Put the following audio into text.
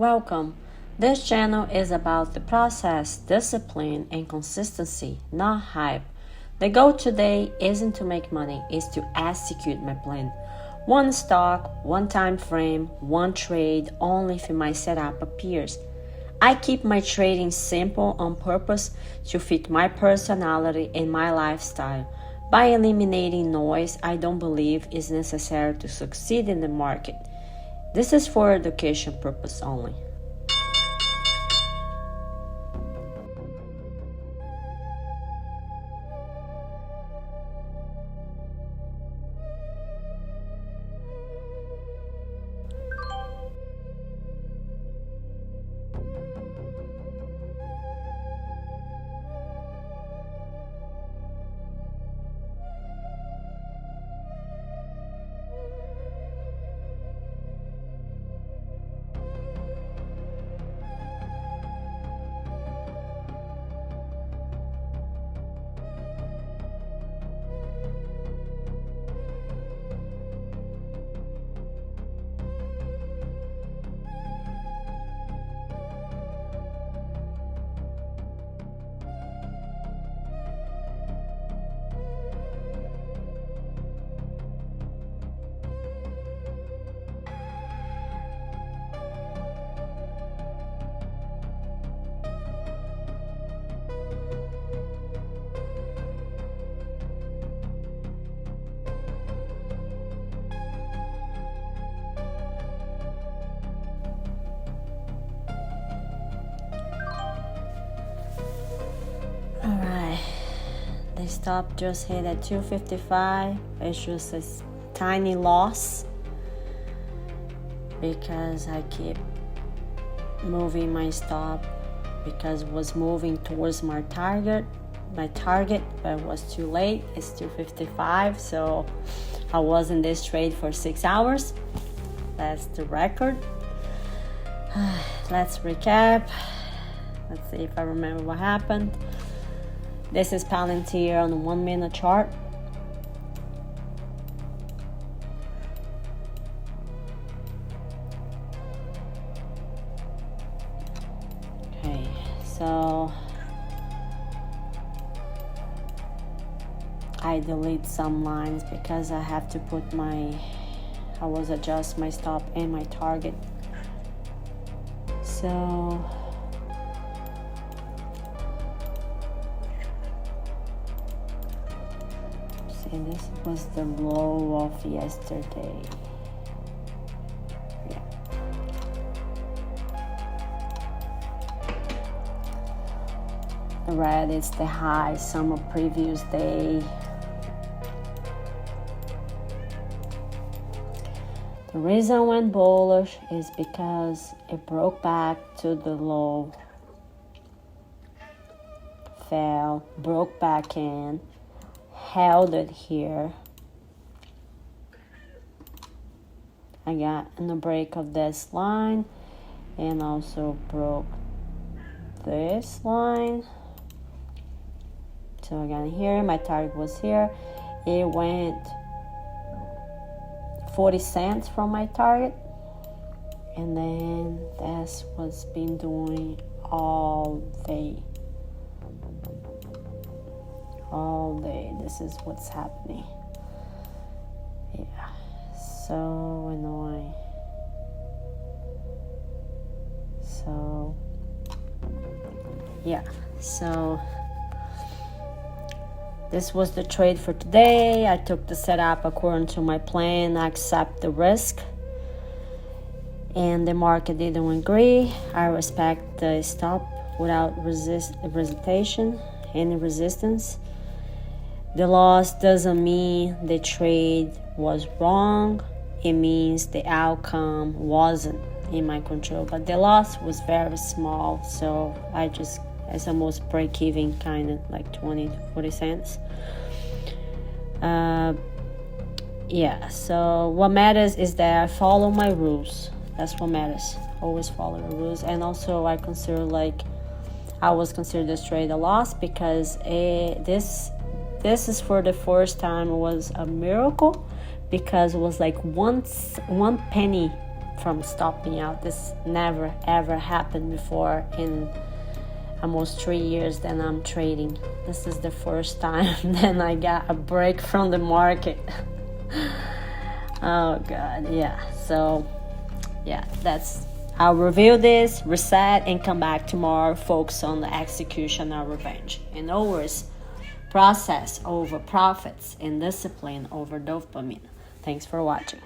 Welcome. This channel is about the process, discipline, and consistency, not hype. The goal today isn't to make money, it's to execute my plan. One stock, one time frame, one trade, only if my setup appears. I keep my trading simple on purpose to fit my personality and my lifestyle. By eliminating noise I don't believe is necessary to succeed in the market. This is for education purpose only. Alright, the stop just hit at 255. It's just a tiny loss because I keep moving my stop because it was moving towards my target, but it was too late. It's 255, so I was in this trade for 6 hours. That's the record. Let's recap. Let's see if I remember what happened. This is PLTR on the 1 minute chart. Okay, so I delete some lines because I have to put I was adjust my stop and my target. So and this was the low of yesterday. Yeah. The red is the high summer previous day. The reason I went bullish is because it broke back to the low, fell, broke back in, held it here. I got in the break of this line and also broke this line. So I got here, my target was here. It went 40 cents from my target, and then that's what's been doing all day. This is what's happening. Yeah, so annoying. So yeah, so this was the trade for today. I took the setup according to my plan. I accept the risk, and the market didn't agree. I respect the stop without any resistance. The loss doesn't mean the trade was wrong. It means the outcome wasn't in my control. But the loss was very small, so it's almost break even, kind of like 20 to 40 cents. Yeah, so what matters is that I follow my rules. That's what matters. Always follow the rules. And also I consider this trade a loss because this is for the first time. It was a miracle because it was like one penny from stopping out. This never ever happened before in almost 3 years that I'm trading. This is the first time that I got a break from the market. Oh God, yeah. So yeah, I'll review this, reset, and come back tomorrow, focus on the execution of revenge. And always process over profits and discipline over dopamine. Thanks for watching.